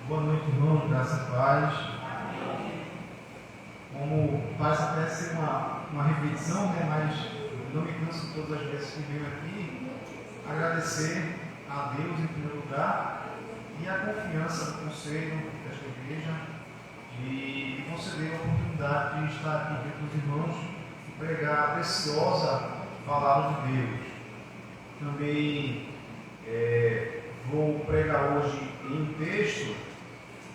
Boa noite, irmãos, graças e paz. Como parece até ser uma repetição, né? Mas não me canso todas as vezes que venho aqui agradecer a Deus em primeiro lugar e a confiança do conselho desta igreja de conceder a oportunidade de estar aqui diante dos irmãos e pregar a preciosa palavra de Deus. Também vou pregar hoje em um texto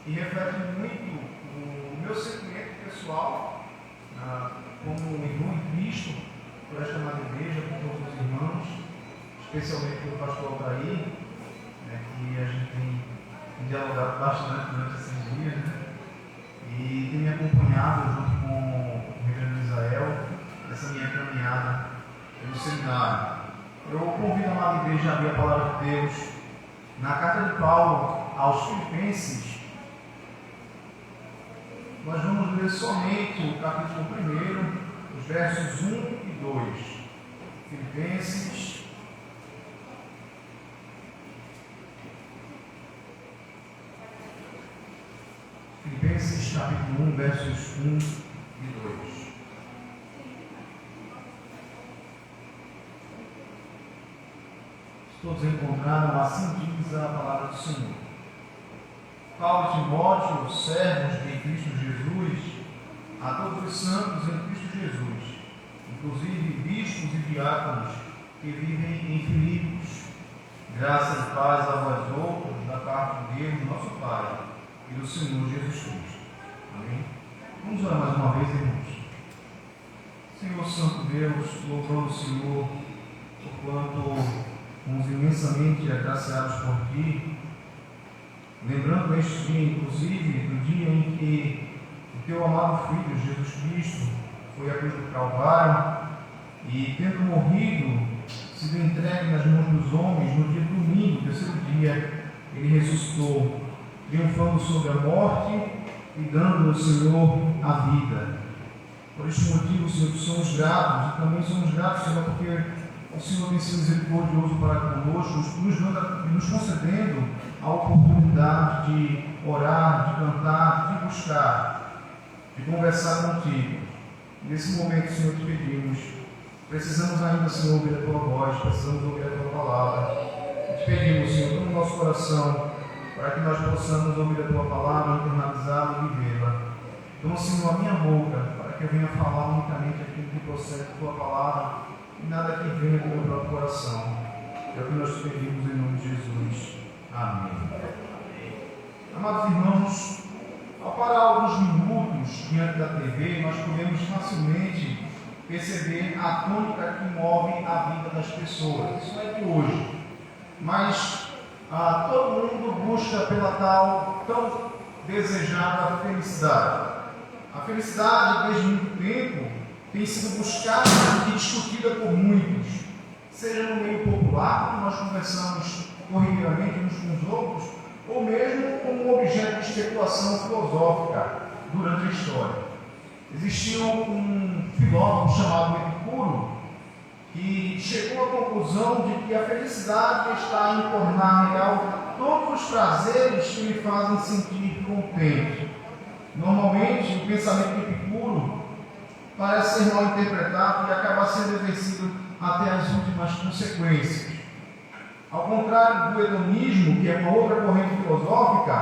que reflete muito o meu sentimento pessoal como irmão em Cristo, por esta amada igreja, com todos os irmãos, especialmente pelo pastor Altair, que a gente tem dialogado bastante durante esses dias, e tem me acompanhado junto com o reverendo Israel nessa minha caminhada pelo seminário. Eu convido a amada igreja a abrir a palavra de Deus na carta de Paulo aos Filipenses. Nós vamos ler somente o capítulo 1, os versos 1 e 2. Filipenses capítulo 1, versos 1 e 2. Todos encontraram, assim diz a palavra do Senhor. Paulo e Timóteo, servos de Cristo Jesus, a todos os santos em Cristo Jesus, inclusive bispos e diáconos que vivem em Filipos, graça e paz a vós outros, da parte de Deus, nosso Pai, e do Senhor Jesus Cristo. Amém? Vamos orar mais uma vez, irmãos. Senhor Santo Deus, louvamos o Senhor, porquanto fomos imensamente agraciados por Ti, lembrando este dia, inclusive, do dia em que o Teu amado Filho, Jesus Cristo, foi à cruz do Calvário e, tendo morrido, sido entregue nas mãos dos homens, no dia domingo, terceiro dia, Ele ressuscitou, triunfando sobre a morte e dando ao Senhor a vida. Por este motivo, Senhor, somos gratos, e também somos gratos, Senhor, porque o Senhor tem sido misericordioso para conosco, nos concedendo a oportunidade de orar, de cantar, de buscar, de conversar contigo. Nesse momento, Senhor, te pedimos, precisamos ainda, Senhor, ouvir a tua voz, precisamos ouvir a tua palavra. Te pedimos, Senhor, todo o nosso coração, para que nós possamos ouvir a tua palavra, internalizá-la e vivê-la. Então, Senhor, a minha boca, para que eu venha falar unicamente aquilo que procede da tua palavra, e nada que venha do meu próprio coração. É o que nós pedimos em nome de Jesus. Amém. Amados irmãos, ao parar alguns minutos diante da TV, nós podemos facilmente perceber a tônica que move a vida das pessoas. Isso não é de hoje, mas todo mundo busca pela tal tão desejada felicidade. A felicidade, desde muito tempo, tem sido buscada e discutida por muitos, seja no meio popular, como nós conversamos corriqueiramente uns com os outros, ou mesmo como um objeto de especulação filosófica durante a história. Existia um filósofo chamado Epicuro que chegou à conclusão de que a felicidade está em tornar real todos os prazeres que lhe fazem sentir contente. Normalmente, o pensamento de Epicuro parece ser mal interpretado e acaba sendo exercido até as últimas consequências. Ao contrário do hedonismo, que é uma outra corrente filosófica,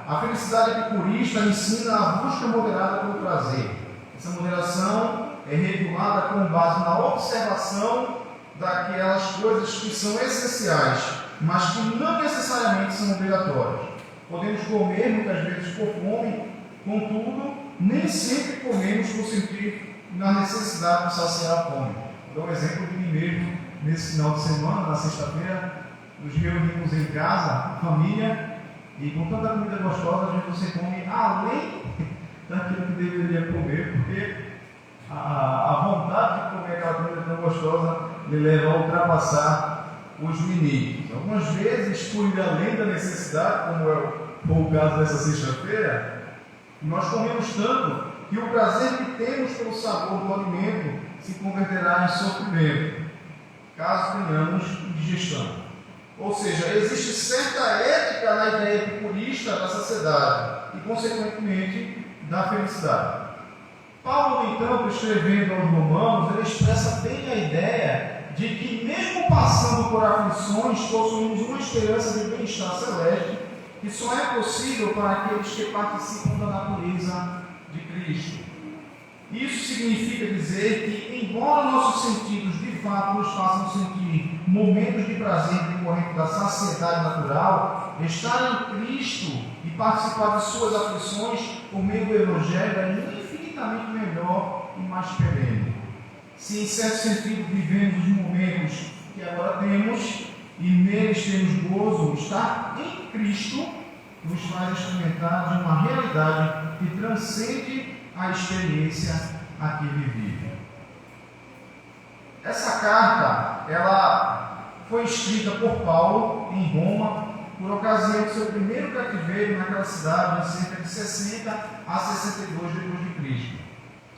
a felicidade epicurista ensina a busca moderada pelo prazer. Essa moderação é regulada com base na observação daquelas coisas que são essenciais, mas que não necessariamente são obrigatórias. Podemos comer muitas vezes por fome, contudo, nem sempre comemos por sentir na necessidade de saciar a fome. Dou um exemplo de mim mesmo. Nesse final de semana, na sexta-feira, nos reunimos em casa, a família, e com tanta comida gostosa, a gente você come além daquilo que deveria comer, porque a vontade de comer aquela comida tão gostosa me leva a ultrapassar os limites. Algumas vezes, por ir além da necessidade, como foi o caso dessa sexta-feira, nós comemos tanto que o prazer que temos pelo sabor do alimento se converterá em sofrimento, caso tenhamos indigestão. Ou seja, existe certa ética na ideia epicurista da sociedade e, consequentemente, da felicidade. Paulo, então, escrevendo aos Romanos, ele expressa bem a ideia de que, mesmo passando por aflições, possuímos uma esperança de bem-estar celeste que só é possível para aqueles que participam da natureza de Cristo. Isso significa dizer que, embora nossos sentidos de fato nos façam sentir momentos de prazer decorrente da saciedade natural, estar em Cristo e participar de suas aflições por meio do Evangelho é infinitamente melhor e mais perene. Se em certo sentido vivemos os momentos que agora temos e neles temos gozo, estar em Cristo nos faz experimentar de uma realidade que transcende a experiência aqui vivida. Essa carta, ela foi escrita por Paulo em Roma por ocasião do seu primeiro cativeiro naquela cidade, em cerca de 60 a 62 depois de Cristo.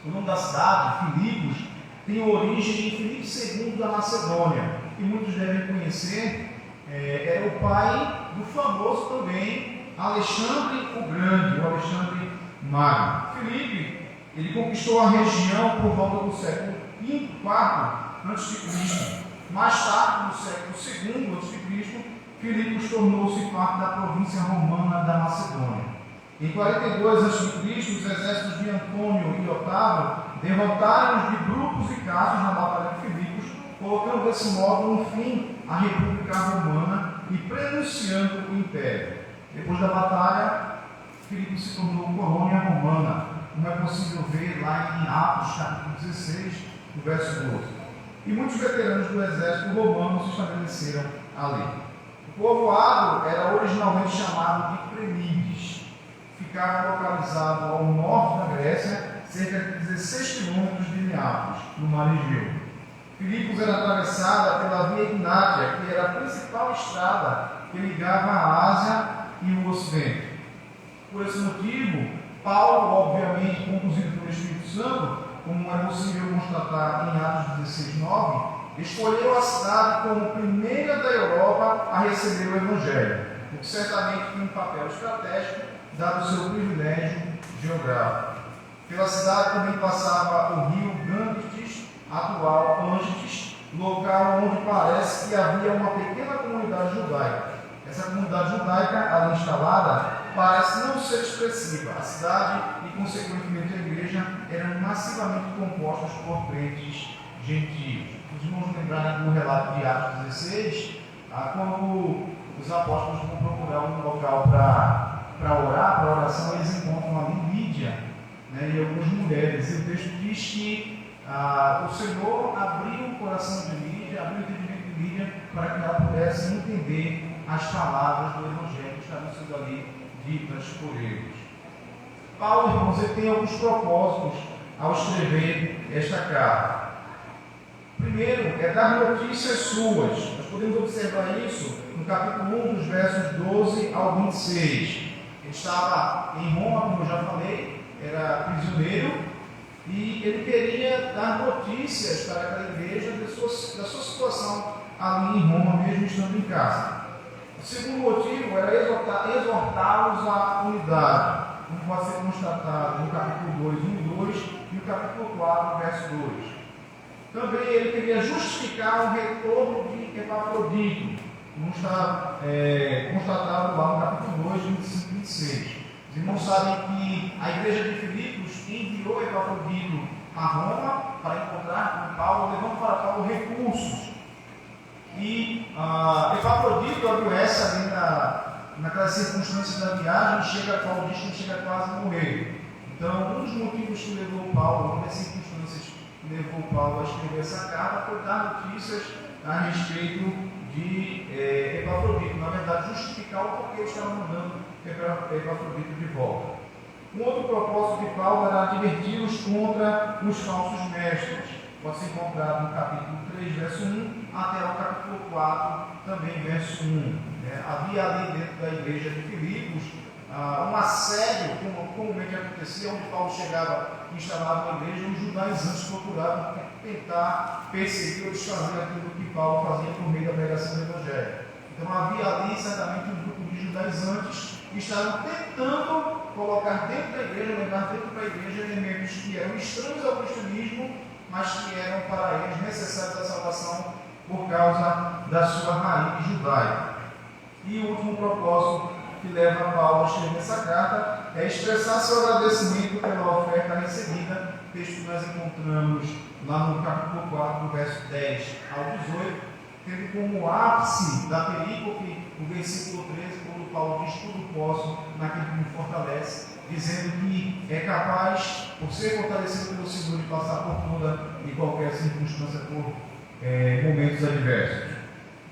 O nome da cidade, Filipos, tem origem em Filipe II da Macedônia, que muitos devem conhecer, era o pai do famoso também Alexandre o Grande, o Alexandre Magno. Filipe, ele conquistou a região por volta do século V, IV a.C. Mais tarde, no século II a.C., Filipos tornou-se parte da província romana da Macedônia. Em 42 a.C., os exércitos de Antônio e Otávio derrotaram os de Grupos e Cassius na Batalha de Filipos, colocando desse modo um fim à República Romana e prenunciando o Império. Depois da batalha, Filipos se tornou colônia romana, como é possível ver lá em Atos, capítulo 16, no verso 12. E muitos veteranos do exército romano se estabeleceram ali. O povoado era originalmente chamado de Prenides. Ficava localizado ao norte da Grécia, cerca de 16 quilômetros de Neápolis, no mar Egeu. Filipos era atravessada pela Via Ignátia, que era a principal estrada que ligava a Ásia e o Ocidente. Por esse motivo, Paulo, obviamente conduzido pelo Espírito Santo, como é possível constatar em Atos 16:9, escolheu a cidade como primeira da Europa a receber o Evangelho, o que certamente tem um papel estratégico, dado o seu privilégio geográfico. Pela cidade também passava o rio Ganges, atual Angites, local onde parece que havia uma pequena comunidade judaica. Essa comunidade judaica, ali instalada, parece não ser expressiva. A cidade e, consequentemente, a igreja eram massivamente compostas por crentes gentios. Os irmãos lembrarem do relato de Atos 16, quando os apóstolos vão procurar um local para orar, para oração, eles encontram ali Lídia, né, e algumas mulheres. E o texto diz que o Senhor abriu o coração de Lídia, abriu o entendimento de Lídia, para que ela pudesse entender as palavras do Evangelho que estavam sendo ali ditas por eles. Paulo, irmãos, ele tem alguns propósitos ao escrever esta carta. Primeiro, é dar notícias suas. Nós podemos observar isso no capítulo 1, dos versos 12 ao 26. Ele estava em Roma, como eu já falei, era prisioneiro, e ele queria dar notícias para aquela igreja da sua situação ali em Roma, mesmo estando em casa. O segundo motivo era exortá-los à unidade, como pode ser constatado no capítulo 2, 1 e 2, e no capítulo 4, verso 2. Também ele queria justificar o retorno de Epafrodito, como está constatado lá no capítulo 2, 25 e 26. Os irmãos sabem que a igreja de Filipos enviou Epafrodito a Roma para encontrar com Paulo, levando para Paulo recursos. E Epafrodito adoece ali naquelas circunstâncias da viagem, Paulo diz que chega quase a morrer. Então, um dos motivos que levou Paulo, uma das circunstâncias que levou Paulo a escrever essa carta, foi dar notícias a respeito de Epafrodito. Na verdade, justificar o porquê estava mandando Epafrodito de volta. Um outro propósito de Paulo era adverti-los contra os falsos mestres. Pode ser encontrado no capítulo 3, verso 1, até o capítulo 4, também verso 1. Havia ali dentro da igreja de Filipos um assédio, como comumente acontecia, onde Paulo chegava e instalava na igreja, os judaizantes procuravam tentar perseguir ou desfazer aquilo que Paulo fazia por meio da pregação do Evangelho. Então havia ali certamente um grupo de judaizantes que estavam tentando colocar dentro da igreja, levar dentro da igreja elementos que eram estranhos ao cristianismo, mas que eram para eles necessários à salvação por causa da sua raiz judaica. E o último propósito que leva Paulo a escrever essa carta é expressar seu agradecimento pela oferta recebida, texto que nós encontramos lá no capítulo 4, do verso 10 ao 18, tendo como ápice da perícope o versículo 13, quando Paulo diz: tudo posso naquele que me fortalece, dizendo que é capaz, por ser fortalecido pelo Senhor, de passar por toda e qualquer circunstância, por momentos adversos.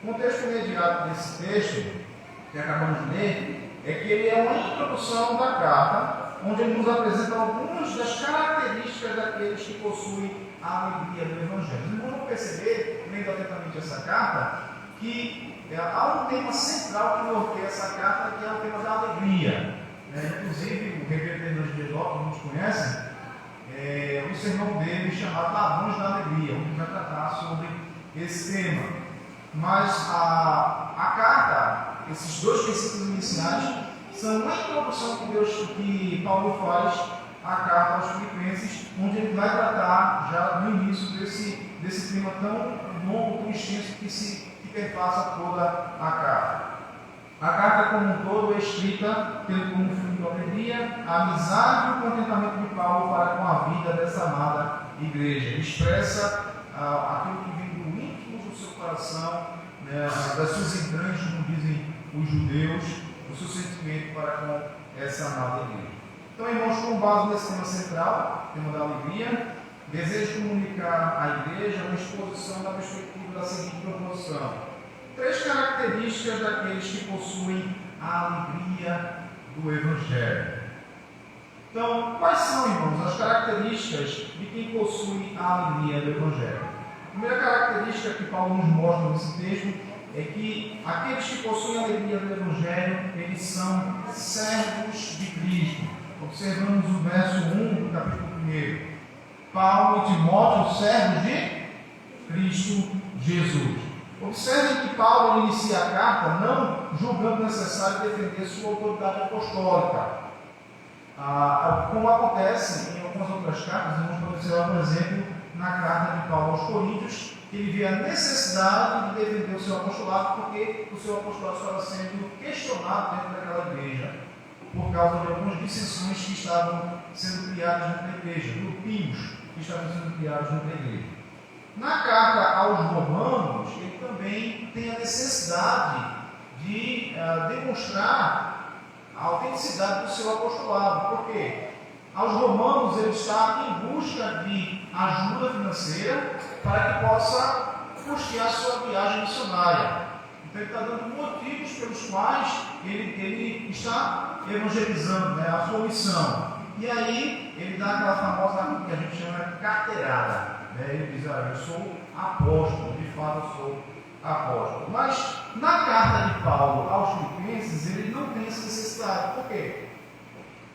O contexto imediato desse texto que acabamos de ler é que ele é uma introdução da carta, onde ele nos apresenta algumas das características daqueles que possuem a alegria do Evangelho. Vocês vão perceber, lendo atentamente essa carta, que há um tema central que norteia essa carta, que é o tema da alegria. Inclusive, o reverendo Fernando de Ló, que muitos conhecem, o sermão dele chamado Ladrões da Alegria, onde vai tratar sobre esse tema. Mas a carta, esses dois versículos iniciais, são uma introdução que Paulo faz à carta aos Filipenses, onde ele vai tratar já no início desse tema tão longo, tão extenso que perpassa toda a carta. A carta como um todo é escrita tendo como fundo a alegria, a amizade e o contentamento de Paulo para com a vida dessa amada igreja. Ele expressa aquilo que vem do íntimo do seu coração, das suas entranhas, como dizem os judeus, o seu sentimento para com essa amada igreja. Então, irmãos, com base nesse tema central, tema da alegria, desejo comunicar à igreja uma exposição da perspectiva da seguinte proposição: 3 características daqueles que possuem a alegria do Evangelho. Então, quais são, irmãos, as características de quem possui a alegria do Evangelho? A primeira característica que Paulo nos mostra nesse texto é que aqueles que possuem a alegria do Evangelho, eles são servos de Cristo. Observamos o verso 1 do capítulo 1. Paulo e Timóteo, servos de Cristo Jesus. Observem que Paulo inicia a carta não julgando necessário defender sua autoridade apostólica. Como acontece em algumas outras cartas, vamos observar, por exemplo, na carta de Paulo aos Coríntios, que ele vê a necessidade de defender o seu apostolado, porque o seu apostolado estava sendo questionado dentro daquela igreja, por causa de algumas dissensões que estavam sendo criadas dentro da igreja, grupinhos que estavam sendo criados dentro da igreja. Na carta aos Romanos, ele também tem a necessidade de demonstrar a autenticidade do seu apostolado. Por quê? Aos Romanos ele está em busca de ajuda financeira para que possa custear sua viagem missionária. Então ele está dando motivos pelos quais ele está evangelizando, a sua missão. E aí ele dá aquela famosa, que a gente chama de carteirada. Ele diz: eu sou apóstolo, de fato eu sou apóstolo. Mas na carta de Paulo aos Filipenses ele não tem essa necessidade. Por quê?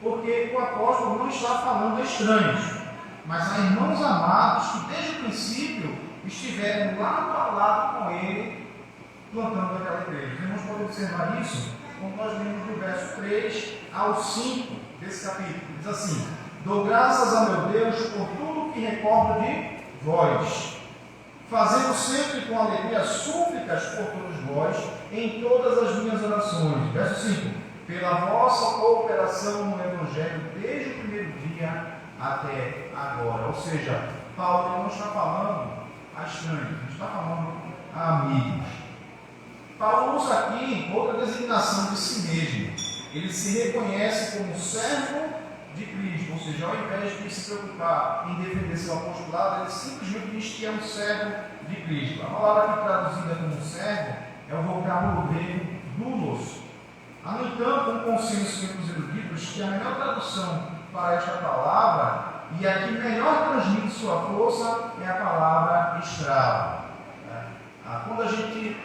Porque o apóstolo não está falando a estranhos, mas a irmãos amados que desde o princípio estiveram lado a lado com ele, plantando aquela igreja. Os irmãos podem observar isso quando nós lemos do verso 3 ao 5 desse capítulo. Diz assim: dou graças a meu Deus por tudo que recordo de vós, fazendo sempre com alegria súplicas por todos vós em todas as minhas orações. Verso 5: pela vossa cooperação no Evangelho desde o primeiro dia até agora. Ou seja, Paulo não está falando a estranhos, ele está falando a amigos. Paulo usa aqui outra designação de si mesmo. Ele se reconhece como servo de Cristo, ou seja, ao invés de se preocupar em defender seu apostolado, ele simplesmente diz que é um servo de Cristo. A palavra aqui traduzida como servo é o vocábulo grego doulos. Há, no entanto, um consenso entre os eruditos que a melhor tradução para esta palavra, e a que melhor transmite sua força, é a palavra escravo. Quando a gente,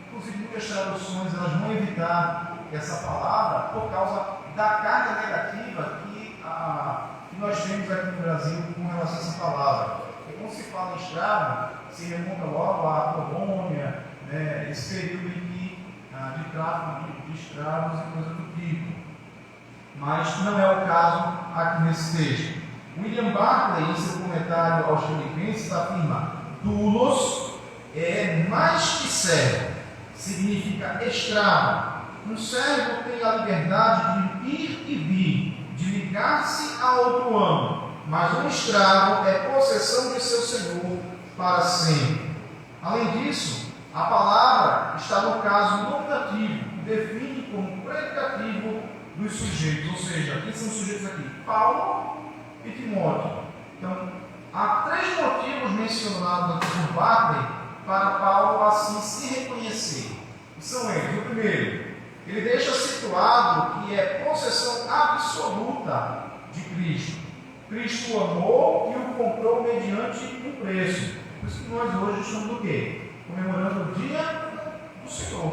inclusive muitas traduções, elas vão evitar essa palavra por causa da carga negativa que nós temos aqui no Brasil com relação a essa palavra. E quando se fala em escravo, se remonta logo à colônia, esse período em que de tráfico de escravos e coisa do tipo. Mas não é o caso aqui nesse texto. William Barclay, em seu comentário aos Filipenses, afirma: doulos é mais que servo, significa escravo. Um servo tem a liberdade de ir e vir, de ligar-se a outro amo, mas um escravo é possessão de seu senhor para sempre. Além disso, a palavra está no caso nominativo, que define como predicativo dos sujeitos, ou seja, quem são os sujeitos aqui? Paulo e Timóteo. Então, há 3 motivos mencionados aqui por Barclay para Paulo assim se reconhecer. E são eles: o primeiro, ele deixa situado que é possessão absoluta de Cristo. Cristo o amou e o comprou mediante um preço. Por isso que nós hoje estamos do quê? Comemorando o dia do Senhor.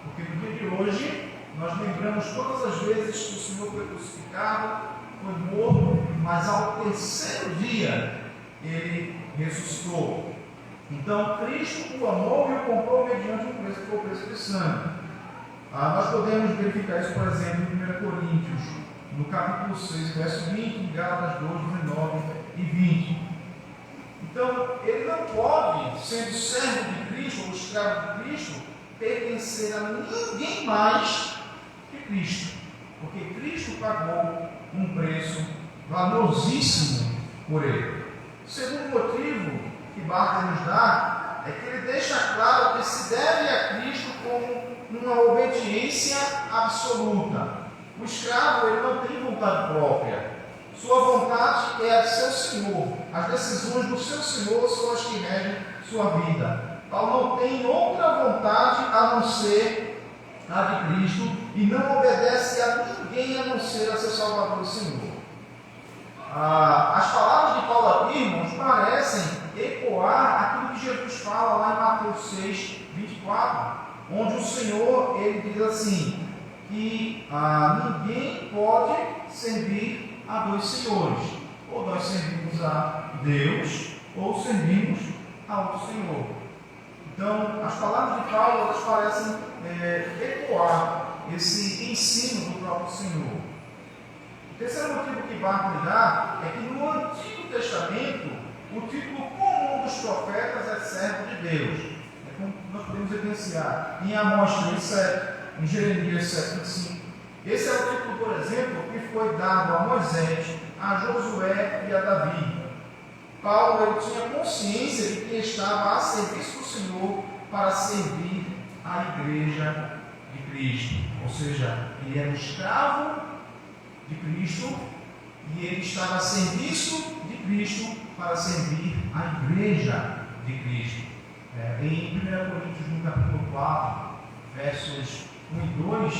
Porque no dia de hoje nós lembramos todas as vezes que o Senhor foi crucificado, foi morto, mas ao terceiro dia ele ressuscitou. Então Cristo o amou e o comprou mediante um preço, que foi o preço de sangue. Nós podemos verificar isso, por exemplo, em 1 Coríntios, no capítulo 6, verso 20, em Gálatas 2, 19 e 20. Então, ele não pode, sendo servo de Cristo ou escravo de Cristo, pertencer a ninguém mais que Cristo, porque Cristo pagou um preço valiosíssimo por ele. O segundo motivo que Barclay nos dá é que ele deixa claro que se deve a Cristo como uma obediência absoluta. O escravo ele não tem vontade própria. Sua vontade é a de seu Senhor. As decisões do seu Senhor são as que regem sua vida. Paulo não tem outra vontade a não ser a de Cristo e não obedece a ninguém a não ser a seu Salvador e Senhor. As palavras de Paulo aqui, irmãos, parecem ecoar aquilo que Jesus fala lá em Mateus 6, 24, onde o Senhor ele diz assim, que ninguém pode servir a 2 senhores. Ou nós servimos a Deus, ou servimos a outro Senhor. Então, as palavras de Paulo elas parecem ecoar esse ensino do próprio Senhor. O terceiro motivo que Barclay dá é que no Antigo Testamento, o título comum dos profetas é servo de Deus. É como nós podemos evidenciar em Amós 3:7, em Jeremias 7:5. Esse é o título, por exemplo, que foi dado a Moisés, a Josué e a Davi. Paulo ele tinha consciência de que estava a serviço do Senhor para servir a igreja de Cristo. Ou seja, ele era um escravo de Cristo e ele estava a serviço de Cristo para servir a igreja de Cristo. Em 1 Coríntios, no capítulo 4, versos 1 e 2,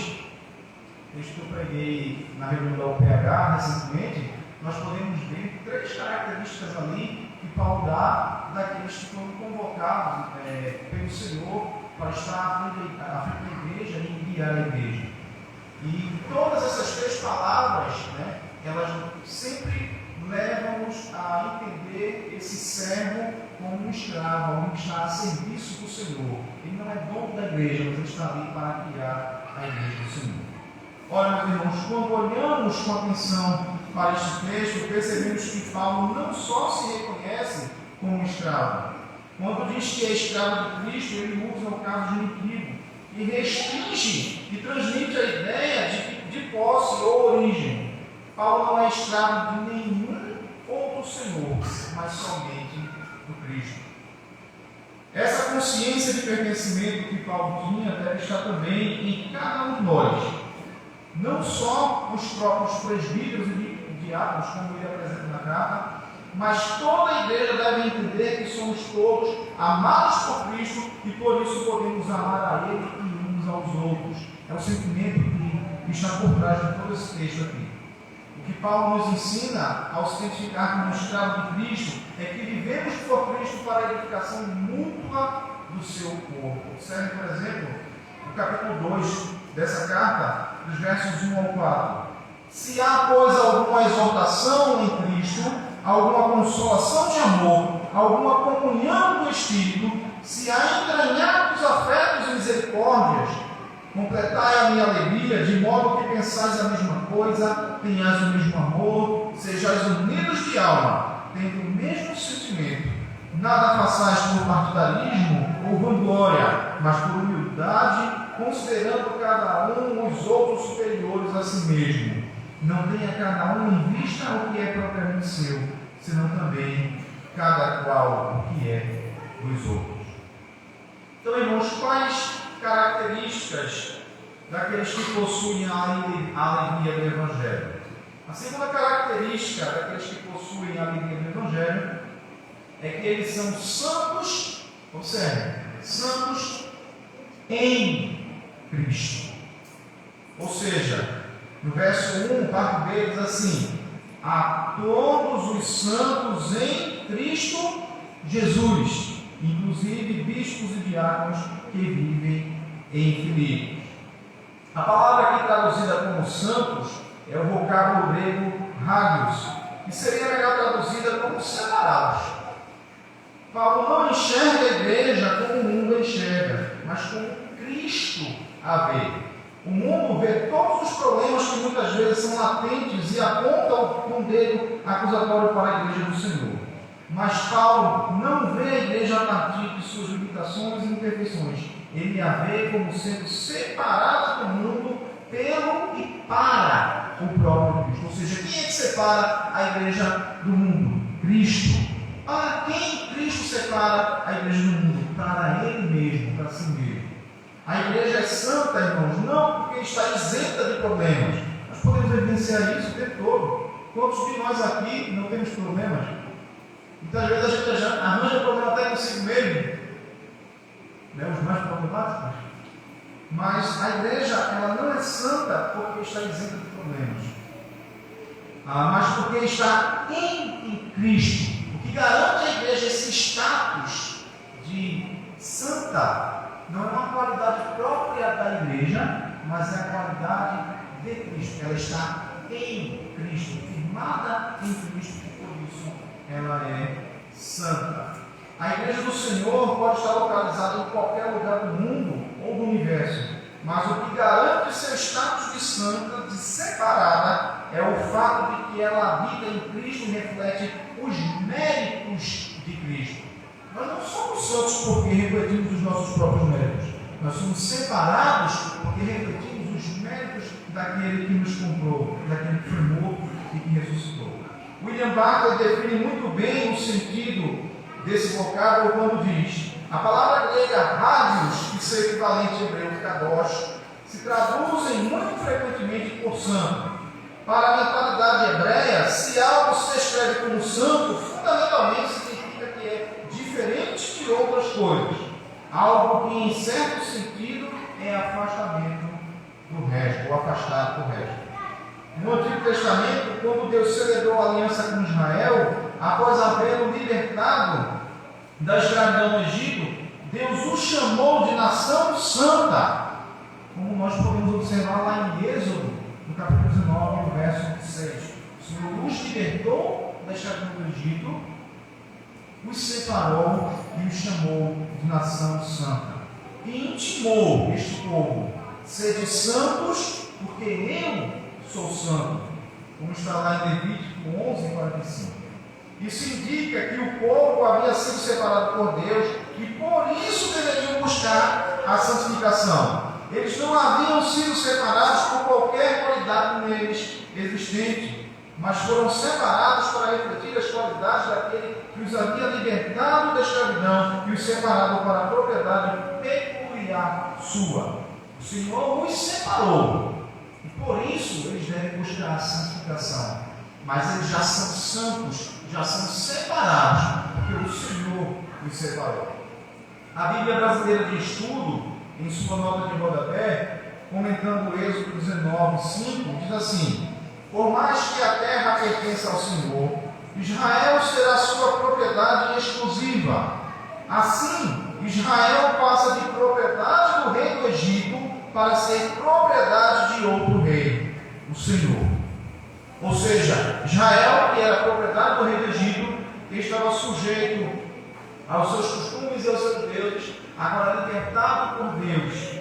texto que eu preguei na reunião da UPH recentemente, nós podemos ver 3 características ali que Paulo dá daqueles que foram convocados pelo Senhor para estar à frente da igreja e guiar a igreja. E todas essas 3 palavras, elas sempre levam-nos a entender esse servo como um escravo, alguém que está a serviço do Senhor. Ele não é dono da igreja, mas ele está ali para guiar a igreja do Senhor. Olha, meus irmãos, quando olhamos com atenção para este texto, percebemos que Paulo não só se reconhece como escravo. Quando diz que é escravo de Cristo, ele usa o caso genitivo e restringe e transmite a ideia de posse ou origem. Paulo não é escravo de nenhum outro Senhor, mas somente do Cristo. Essa consciência de pertencimento que Paulo tinha deve estar também em cada um de nós. Não só os próprios presbíteros e diáconos, como ele apresenta na carta, mas toda a igreja deve entender que somos todos amados por Cristo e por isso podemos amar a Ele e uns aos outros. É o sentimento que está por trás de todo esse texto aqui. O que Paulo nos ensina ao se identificar como escravo de Cristo é que vivemos por Cristo para a edificação mútua do seu corpo. Observe, por exemplo, o capítulo 2 dessa carta, dos versos 1 ao 4. Se há, pois, alguma exortação em Cristo, alguma consolação de amor, alguma comunhão do Espírito, se há entranhados afetos e misericórdias, Completai a minha alegria, de modo que pensais a mesma coisa, tenhais o mesmo amor, sejais unidos de alma, tendo o mesmo sentimento. Nada façais por partidarismo ou vanglória, mas por humildade, considerando cada um os outros superiores a si mesmo. Não tenha cada um em vista o que é propriamente seu, senão também cada qual o que é dos outros. Então, irmãos, quais características daqueles que possuem a alegria do Evangelho? A segunda característica daqueles que possuem a alegria do Evangelho é que eles são santos, observe, santos em Cristo. Ou seja, no verso 1, parte B diz assim: a todos os santos em Cristo Jesus, inclusive bispos e diáconos que vivem em Filipos. A palavra aqui traduzida como santos é o vocábulo grego hagios, que seria melhor traduzida como separados. Paulo não enxerga a igreja como o mundo enxerga, mas como Cristo a vê. O mundo vê todos os problemas que muitas vezes são latentes e aponta com o dedo acusatório para a igreja do Senhor. Mas Paulo não vê a igreja a partir de suas limitações e imperfeições. Ele a vê como sendo separada do mundo pelo e para o próprio Cristo. Ou seja, quem é que separa a igreja do mundo? Cristo. Para quem Cristo separa a igreja do mundo? Para Ele mesmo, para si mesmo. A igreja é santa, irmãos, não porque está isenta de problemas. Nós podemos evidenciar isso o tempo todo. Quantos de nós aqui não temos problemas? Muitas vezes a gente já arranja problema até consigo mesmo, né? Os mais problemáticos. Mas a igreja, ela não é santa porque está isenta de problemas, mas porque está em Cristo. O que garante à igreja esse status de santa não é uma qualidade própria da igreja, mas é a qualidade de Cristo. Ela está em Cristo, firmada em Cristo, e por isso ela é santa. A igreja do Senhor pode estar localizada em qualquer lugar do mundo ou do universo, mas o que garante seu status de santa, de separada, é o fato de que ela habita em Cristo e reflete os méritos de Cristo. Nós não somos santos porque refletimos os nossos próprios méritos. Nós somos separados porque refletimos os méritos daquele que nos comprou, daquele que foi morto e que ressuscitou. William Barclay define muito bem o sentido desse vocábulo quando diz: a palavra grega hagios, que seria equivalente ao hebreu kadosh, se traduzem muito frequentemente por santo. Para a mentalidade hebreia, se algo se descreve como santo, fundamentalmente significa que é diferente de outras coisas. Algo que, em certo sentido, é afastamento do resto, ou afastado do resto. No Antigo Testamento, quando Deus celebrou a aliança com Israel, após havê-lo libertado da escravidão no Egito, Deus o chamou de nação santa, como nós podemos observar lá em Êxodo, no capítulo 19, no verso 26. O Senhor os libertou da escravidão do Egito, os separou e os chamou de nação santa. E intimou este povo: sede santos, porque eu sou santo. Como está lá em Levítico 11:45. Isso indica que o povo havia sido separado por Deus e por isso deveriam buscar a santificação. Eles não haviam sido separados por qualquer qualidade neles existente, mas foram separados para refletir as qualidades daquele que os havia libertado da escravidão e os separado para a propriedade peculiar sua. O Senhor os separou e por isso eles devem buscar a santificação. Mas eles já são santos, já são separados, porque o Senhor os separou. A Bíblia Brasileira de Estudo, em sua nota de rodapé, comentando o Êxodo 19:5, diz assim: por mais que a terra pertença ao Senhor, Israel será sua propriedade exclusiva. Assim, Israel passa de propriedade do rei do Egito para ser propriedade de outro rei, o Senhor. Ou seja, Israel, que era propriedade do rei do Egito, que estava sujeito aos seus costumes e aos seus deuses, agora libertado por Deus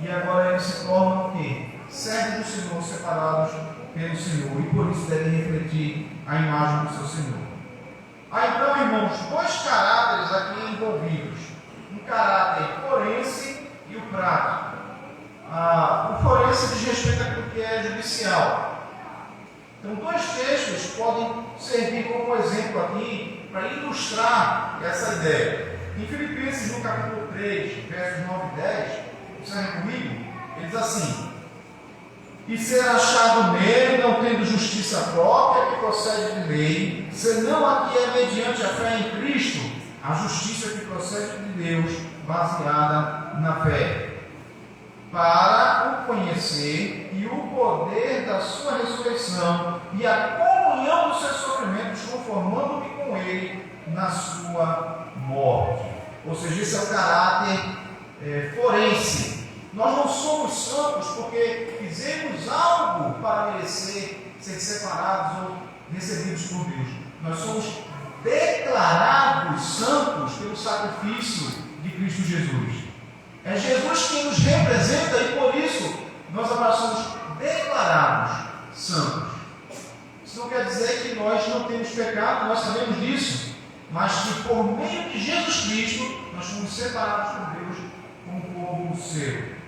e agora eles se tornam o quê? Servos do Senhor, separados pelo Senhor, e por isso devem refletir a imagem do seu Senhor. Então, irmãos, dois caráteres aqui envolvidos: um caráter forense e o prático. O forense diz respeito àquilo que é judicial. Então, dois textos podem servir como exemplo aqui para ilustrar essa ideia. Em Filipenses, no capítulo 3, versos 9 e 10, observem comigo, ele diz assim: e ser achado nele, não tendo justiça própria que procede de lei, senão a que é mediante a fé em Cristo, a justiça que procede de Deus, baseada na fé, para o conhecer e o poder da sua ressurreição e a comunhão dos seus sofrimentos, conformando-me com ele na sua morte. Ou seja, esse é o caráter forense. Nós não somos santos porque fizemos algo para merecer ser separados ou recebidos por Deus. Nós somos declarados santos pelo sacrifício de Cristo Jesus. É Jesus quem nos representa e por isso nós agora somos declarados santos. Isso não quer dizer que nós não temos pecado, nós sabemos disso, mas que por meio de Jesus Cristo nós somos separados por Deus como povo seu.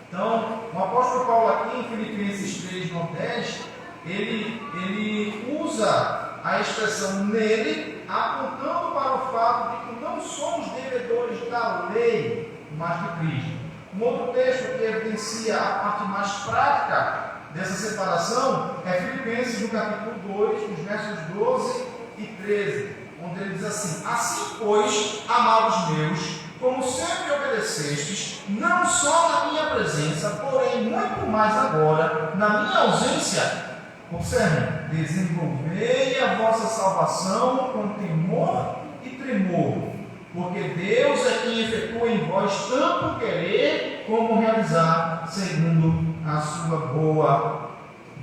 Então, o apóstolo Paulo aqui em Filipenses 3, 9, 10, ele usa a expressão nele, apontando para o fato de que não somos devedores da lei, mas de Cristo. Um outro texto que evidencia a parte mais prática dessa separação é Filipenses, no capítulo 2, os versos 12 e 13, onde ele diz assim: assim, pois, amados meus, como sempre obedecestes, não só na minha presença, porém muito mais agora, na minha ausência, observem, desenvolvei a vossa salvação com temor e tremor, porque Deus é quem efetua em vós tanto querer como realizar, segundo a sua boa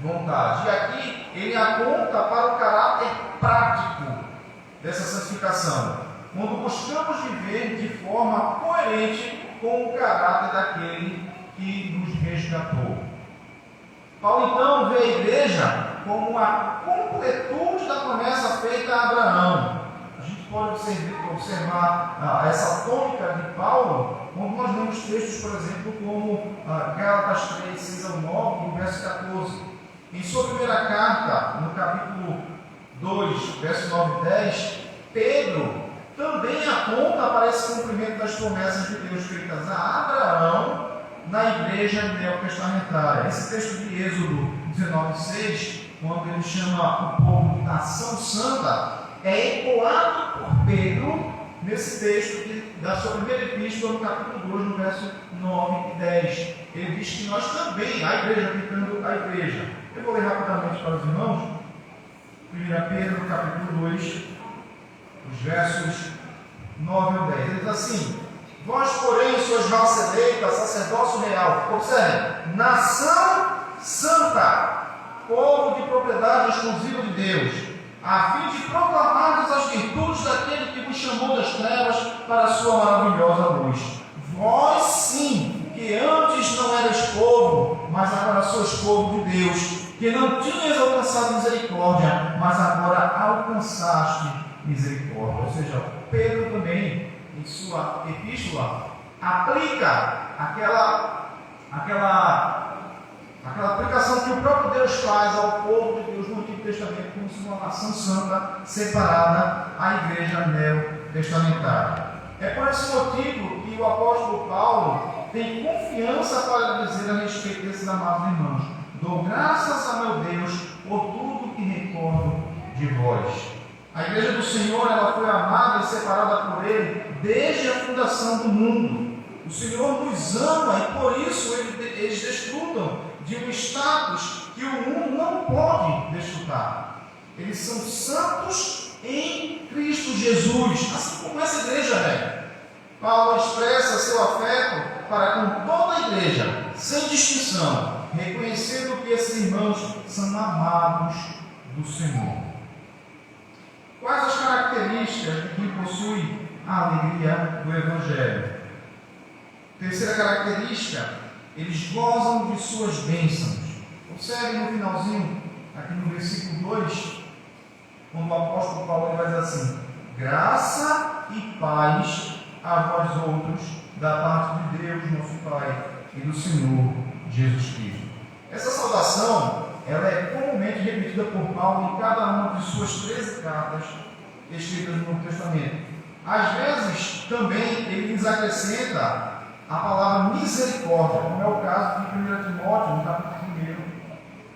vontade. E aqui ele aponta para o caráter prático dessa santificação, quando buscamos viver de forma coerente com o caráter daquele que nos resgatou. Paulo então vê a igreja como a completude da promessa feita a Abraão. A gente pode observar essa tônica de Paulo quando nós vemos textos, por exemplo, como Gálatas 3, 6 ao 9 e verso 14. Em sua primeira carta, no capítulo 2, verso 9 e 10, Pedro também aponta para esse cumprimento das promessas de Deus feitas a Abraão na igreja neotestamentária. Esse texto de Êxodo 19:6, quando ele chama o povo de nação santa, é ecoado por Pedro nesse texto da sua primeira epístola, no capítulo 2, no verso 9 e 10. Ele diz que nós também, a igreja, aplicando a igreja. Eu vou ler rapidamente para os irmãos. 1 Pedro, no capítulo 2, os versos 9 ao 10. Ele diz assim: vós, porém, sois raça eleita, sacerdócio real. Observe, nação santa, povo de propriedade exclusiva de Deus, a fim de proclamarmos as virtudes daquele que vos chamou das trevas para a sua maravilhosa luz. Vós sim, que antes não erais povo, mas agora sois povo de Deus, que não tinhas alcançado misericórdia, mas agora alcançaste misericórdia. Ou seja, Pedro também, em sua epístola, aplica aquela aplicação que o próprio Deus faz ao povo de Deus no Antigo Testamento, como se uma nação santa separada à igreja neotestamentária. É por esse motivo que o apóstolo Paulo tem confiança para dizer a respeito desses amados irmãos: dou graças a meu Deus por tudo que recordo de vós. A igreja do Senhor, ela foi amada e separada por Ele desde a fundação do mundo. O Senhor nos ama e por isso eles desfrutam de um status que o mundo não pode desfrutar. Eles são santos em Cristo Jesus, assim como essa igreja é. Paulo expressa seu afeto para com toda a igreja, sem distinção, reconhecendo que esses irmãos são amados do Senhor. Quais as características de quem possui a alegria do Evangelho? Terceira característica eles gozam de suas bênçãos. Observe no finalzinho, aqui no versículo 2, quando o apóstolo Paulo vai dizer assim: graça e paz a vós outros, da parte de Deus, nosso Pai, e do Senhor Jesus Cristo. Essa saudação, ela é comumente repetida por Paulo em cada uma de suas 13 cartas escritas no Novo Testamento. Às vezes, também, ele lhes acrescenta a palavra misericórdia, como é o caso de 1 Timóteo, no capítulo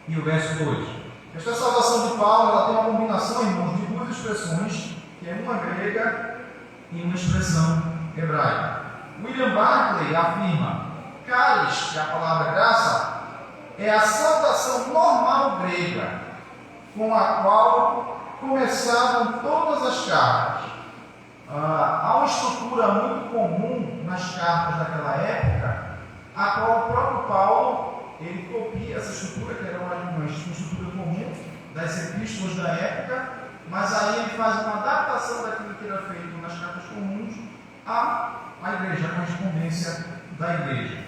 1 e o verso 2. Esta saudação de Paulo, ela tem uma combinação, irmãos, de duas expressões, que é uma grega e uma expressão hebraica. William Barclay afirma: caris, que é a palavra graça, é a saudação normal grega, com a qual começavam todas as cartas. Há uma estrutura muito comum nas cartas daquela época, a qual o próprio Paulo ele copia essa estrutura, que era uma estrutura comum das epístolas da época, mas aí ele faz uma adaptação daquilo que era feito nas cartas comuns à igreja, à correspondência da igreja.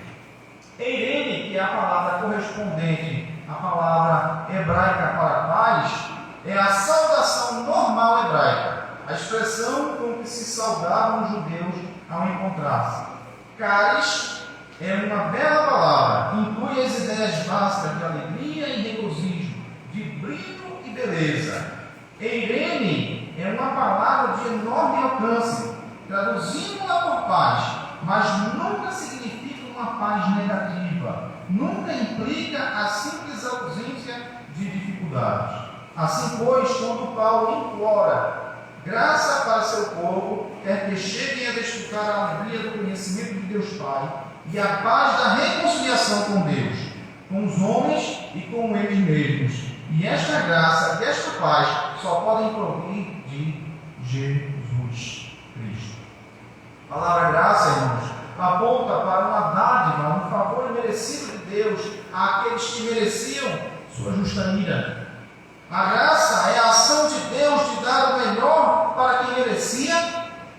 Eirene, que é a palavra correspondente à palavra hebraica para paz, é a saudação normal hebraica, a expressão com que se saudavam os judeus ao encontrar-se. Caris é uma bela palavra, inclui as ideias básicas de alegria e regozijo, de brilho e beleza. Eirene é uma palavra de enorme alcance, traduzindo-la por paz, mas nunca significa uma paz negativa, nunca implica a simples ausência de dificuldades. Assim, pois, quando Paulo implora graça para seu povo, quer que cheguem a desfrutar a alegria do conhecimento de Deus Pai e a paz da reconciliação com Deus, com os homens e com eles mesmos. E esta graça e esta paz só podem provir de Jesus Cristo. A palavra graça, irmãos, aponta para uma dádiva, um favor imerecido de Deus àqueles que mereciam sua justa ira. A graça é a ação de Deus de dar o melhor para quem merecia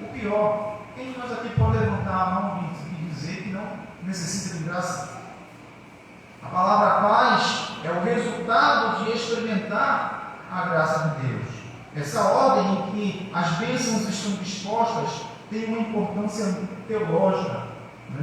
o pior. Quem de nós aqui pode levantar a mão e dizer que não necessita de graça? A palavra paz é o resultado de experimentar a graça de Deus. Essa ordem em que as bênçãos estão dispostas tem uma importância teológica.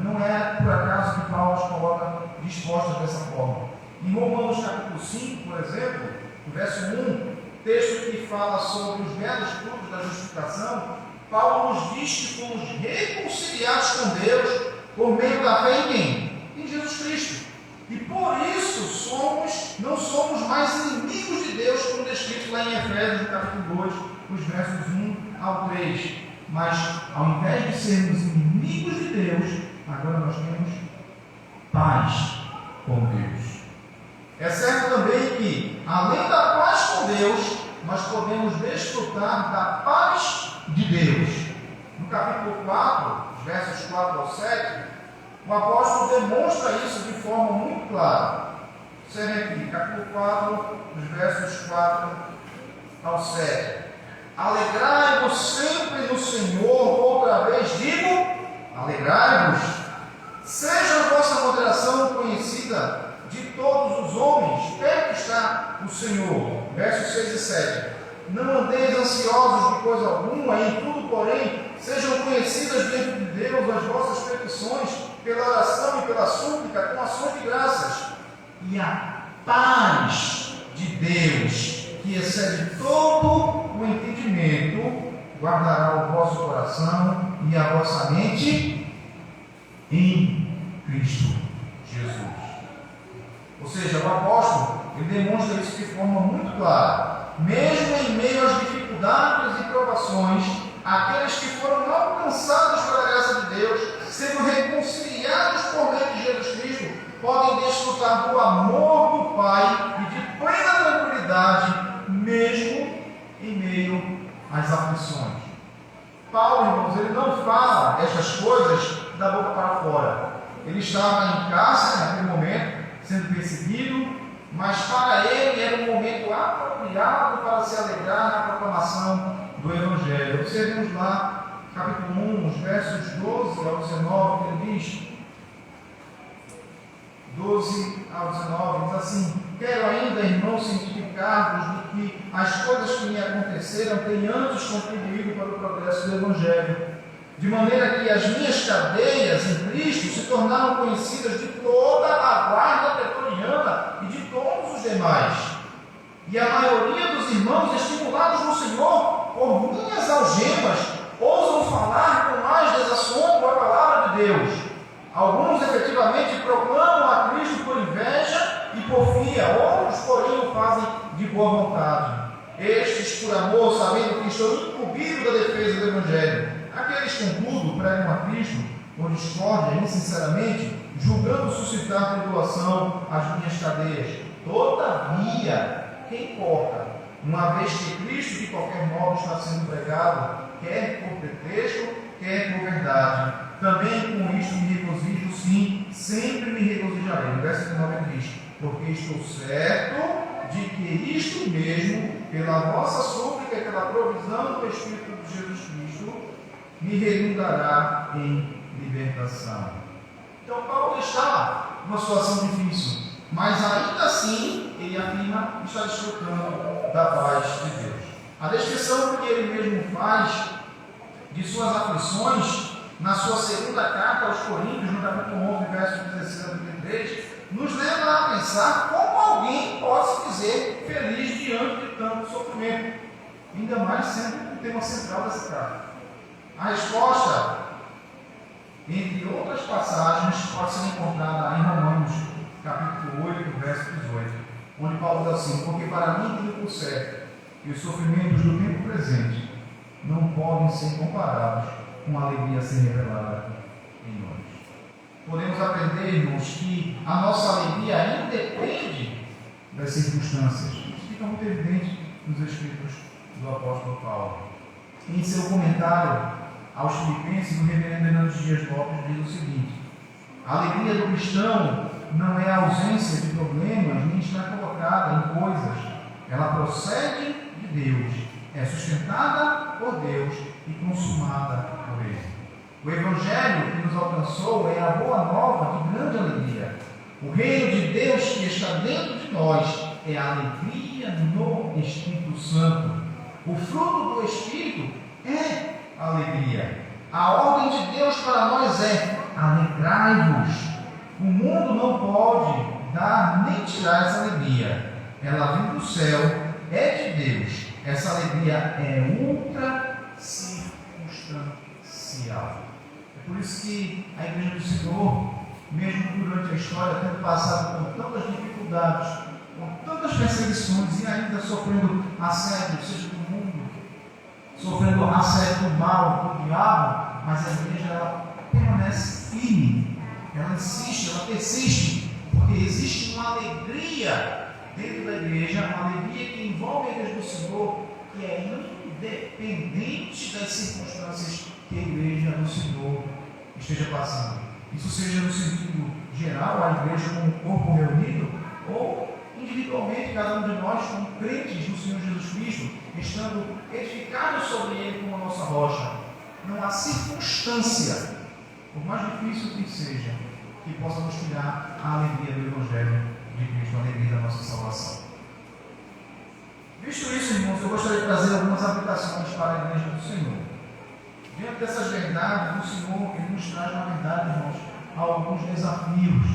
Não é por acaso que Paulo as coloca dispostas dessa forma. Em Romanos capítulo 5, por exemplo, no verso 1, texto que fala sobre os belos frutos da justificação, Paulo nos diz que fomos reconciliados com Deus por meio da fé em quem? Em Jesus Cristo. E por isso não somos mais inimigos de Deus, como descrito lá em Efésios, no capítulo 2, os versos 1 ao 3. Mas, ao invés de sermos inimigos de Deus, agora nós temos paz com Deus. É certo também que, além da paz com Deus, nós podemos desfrutar da paz de Deus. No capítulo 4, versos 4 ao 7, o apóstolo demonstra isso de forma muito clara. Observe aqui, capítulo 4, os versos 4 ao 7. Alegrai-vos sempre no Senhor, outra vez digo, alegrai-vos. Seja a vossa moderação conhecida de todos os homens, perto está o Senhor. Versos 6 e 7. Não andeis ansiosos de coisa alguma, em tudo, porém, sejam conhecidas diante de Deus as vossas petições, pela oração e pela súplica, com ações de graças. E a paz de Deus, que excede todo o entendimento, guardará o vosso coração e a vossa mente em Cristo Jesus. Ou seja, o apóstolo ele demonstra isso de forma muito clara. Mesmo em meio às dificuldades e provações, aqueles que foram alcançados pela graça de Deus, sendo reconciliados por meio de Jesus Cristo, podem desfrutar do amor do Pai e de plena tranquilidade, mesmo em meio às aflições. Paulo, irmãos, ele não fala estas coisas da boca para fora. Ele estava em cárcere naquele momento, sendo perseguido, mas para ele era um momento apropriado para se alegrar na proclamação do Evangelho. Observemos lá, capítulo 1, os versos 12 ao 19, que ele diz: 12 ao 19, diz assim: quero ainda, irmãos, cientificar-vos de que as coisas que me aconteceram têm antes contribuído para o progresso do Evangelho, de maneira que as minhas cadeias em Cristo se tornaram conhecidas de toda a guarda pretoriana e de todos os demais. E a maioria dos irmãos, estimulados no Senhor por minhas algemas, ousam falar com mais desassombro a palavra de Deus. Alguns efetivamente proclamam a Cristo por inveja e porfia, outros, porém, o fazem de boa vontade. Estes, por amor, sabendo que estou incumbido da defesa do Evangelho. Aqueles, contudo, pregam a Cristo por discórdia, insinceramente, julgando suscitar tribulação às minhas cadeias. Todavia, quem importa? Uma vez que Cristo, de qualquer modo, está sendo pregado, quer por pretexto, quer por verdade. Também com isto me regozijo, sim, sempre me regozijarei. No verso 19 diz: porque estou certo de que isto mesmo, pela vossa súplica e pela provisão do Espírito de Jesus Cristo, me redundará em libertação. Então Paulo está numa situação difícil, mas ainda assim ele afirma que está desfrutando da paz de Deus. A descrição que ele mesmo faz de suas aflições na sua segunda carta aos Coríntios, no capítulo 11, versos 16 a 33, nos leva a pensar como alguém pode se dizer feliz diante de tanto sofrimento, ainda mais sendo o tema central dessa carta. A resposta, entre outras passagens, pode ser encontrada em Romanos, capítulo 8, verso 18, onde Paulo diz assim: porque para mim tenho por certo que os sofrimentos do tempo presente não podem ser comparados com a alegria a ser revelada em nós. Podemos aprender, irmãos, que a nossa alegria independe das circunstâncias. Isso fica muito evidente nos escritos do apóstolo Paulo. Em seu comentário aos Filipenses, o reverendo Hernandes Dias Lopes diz o seguinte: a alegria do cristão não é a ausência de problemas, nem está colocada em coisas. Ela procede de Deus, é sustentada por Deus e consumada por Ele. O Evangelho que nos alcançou é a boa nova de grande alegria. O reino de Deus que está dentro de nós é a alegria no Espírito Santo. O fruto do Espírito é a alegria. A ordem de Deus para nós é: alegrai-vos. O mundo não pode dar nem tirar essa alegria. Ela vem do céu, é de Deus. Essa alegria é ultra circunstancial. É por isso que a Igreja do Senhor, mesmo durante a história, tendo passado por tantas dificuldades, por tantas perseguições e ainda sofrendo assédio, seja do mundo, sofrendo assédio do mal, do diabo, mas a igreja ela permanece firme, ela insiste, ela persiste, porque existe uma alegria dentro da igreja, uma alegria que envolve a igreja do Senhor, que é independente das circunstâncias que a igreja do Senhor esteja passando. Isso seja no sentido geral, a igreja como um corpo reunido, ou individualmente, cada um de nós como crentes no Senhor Jesus Cristo, estando edificados sobre Ele como a nossa rocha. Não há circunstância, por mais difícil que seja, que possa nos tirar a alegria do Evangelho de Cristo, a alegria da nossa salvação. Visto isso, irmãos, eu gostaria de trazer algumas aplicações para a igreja do Senhor. Diante dessas verdades, o Senhor Ele nos traz, na verdade, irmãos, alguns desafios.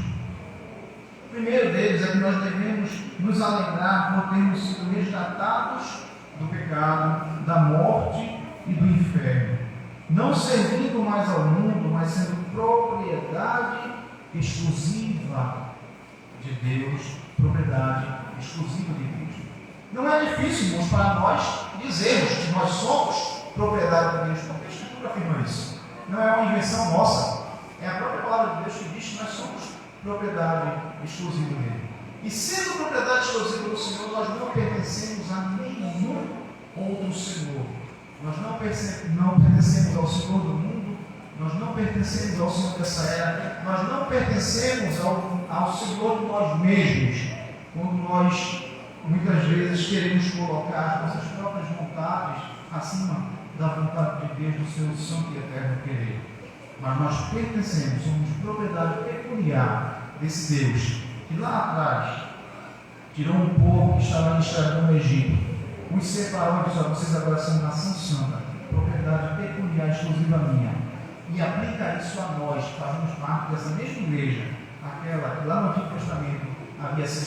O primeiro deles é que nós devemos nos alegrar por termos sido resgatados do pecado, da morte e do inferno, não servindo mais ao mundo, mas sendo propriedade exclusiva de Deus, propriedade exclusiva de Cristo. Não é difícil, irmãos, para nós dizermos que nós somos propriedade de Deus, porque a Escritura afirma isso. Não é uma invenção nossa, é a própria palavra de Deus que diz que nós somos propriedade exclusiva dele. E sendo propriedade exclusiva do Senhor, nós não pertencemos a nenhum outro Senhor. Nós não pertencemos ao Senhor do mundo, nós não pertencemos ao Senhor dessa era, nós não pertencemos ao Senhor de nós mesmos, quando nós muitas vezes queremos colocar nossas próprias vontades acima da vontade de Deus, do seu santo e eterno querer. Mas nós pertencemos, somos propriedade peculiar desse Deus que lá atrás tirou um povo que estava em escravidão no Egito, os separou e disse: vocês agora são nação santa, propriedade peculiar, exclusiva minha, e aplica isso a nós, que fazemos parte dessa mesma igreja, aquela que lá no Antigo Testamento havia sido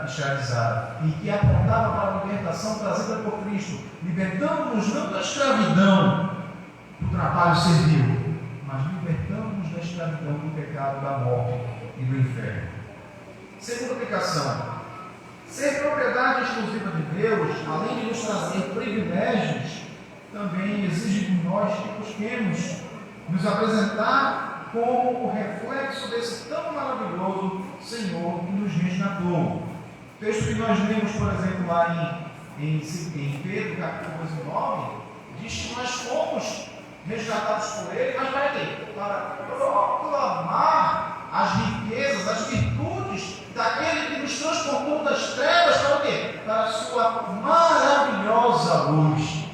escravizada e que apontava para a libertação trazida por Cristo, libertando-nos não da escravidão do trabalho servil, mas libertando-nos da escravidão do pecado, da morte e do inferno. Segunda aplicação: ser propriedade exclusiva de Deus, além de nos trazer privilégios, também exige de nós que busquemos nos apresentar como o reflexo desse tão maravilhoso Senhor que nos resgatou. O texto que nós lemos, por exemplo, lá em Pedro, capítulo 9, diz que nós fomos resgatados por Ele, mas para quê? Para proclamar as riquezas, as virtudes daquele que nos transportou das trevas para o quê? Para a sua maravilhosa luz.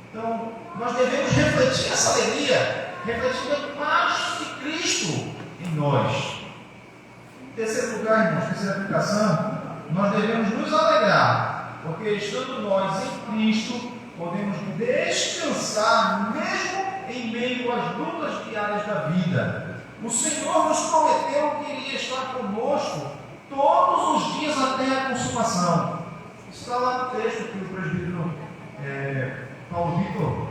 Então, nós devemos refletir essa alegria, refletir a paz de Cristo em nós. Em terceiro lugar, irmãos, terceira aplicação, nós devemos nos alegrar, porque estando nós em Cristo, podemos descansar mesmo em meio às lutas diárias da vida. O Senhor nos prometeu que iria estar conosco todos os dias até a consumação. Está lá no texto que o presbítero Paulo Vitor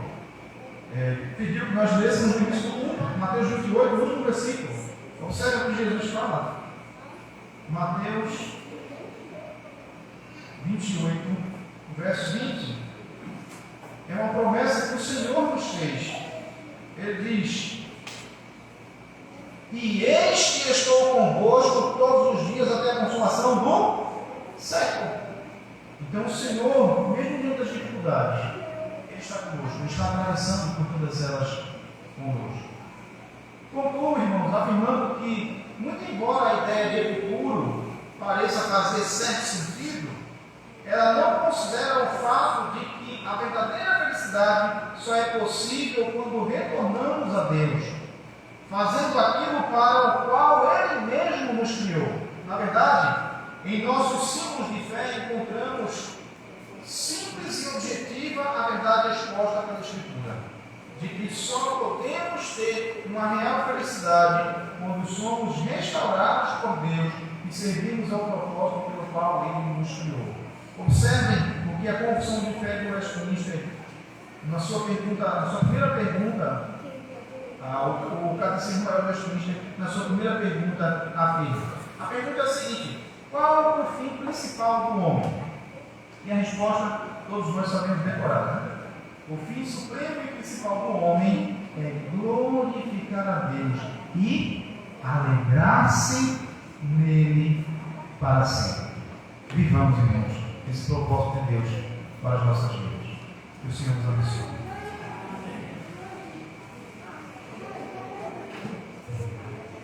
pediu que nós lêssemos no início do 1, Mateus 28, o último versículo. Observe o que Jesus fala. Mateus 28, verso 20. É uma promessa que o Senhor nos fez. Ele diz: e eis que estou convosco todos os dias até a consumação do século. Então o Senhor, mesmo diante das dificuldades, Ele está conosco, Ele está atravessando por todas elas conosco. Concluo, irmãos, afirmando que, muito embora a ideia de Epicuro pareça fazer certo sentido, ela não considera o fato de que a verdadeira felicidade só é possível quando retornamos a Deus, fazendo aquilo para o qual Ele mesmo nos criou. Na verdade, em nossos símbolos de fé encontramos simples e objetiva a verdade exposta pela Escritura, de que só podemos ter uma real felicidade quando somos restaurados por Deus e servimos ao propósito pelo qual Ele nos criou. Observem o que a Confissão de Fé de Westminster, na sua primeira pergunta, o Catecismo Maior de Westminster, na sua primeira pergunta, afirma. A pergunta é a seguinte: qual é o fim principal do homem? E a resposta, todos nós sabemos decorar, né? O fim supremo e principal do homem é glorificar a Deus e alegrar-se nele para sempre. Vivamos, irmãos, esse propósito de Deus para as nossas vidas. Que o Senhor nos abençoe.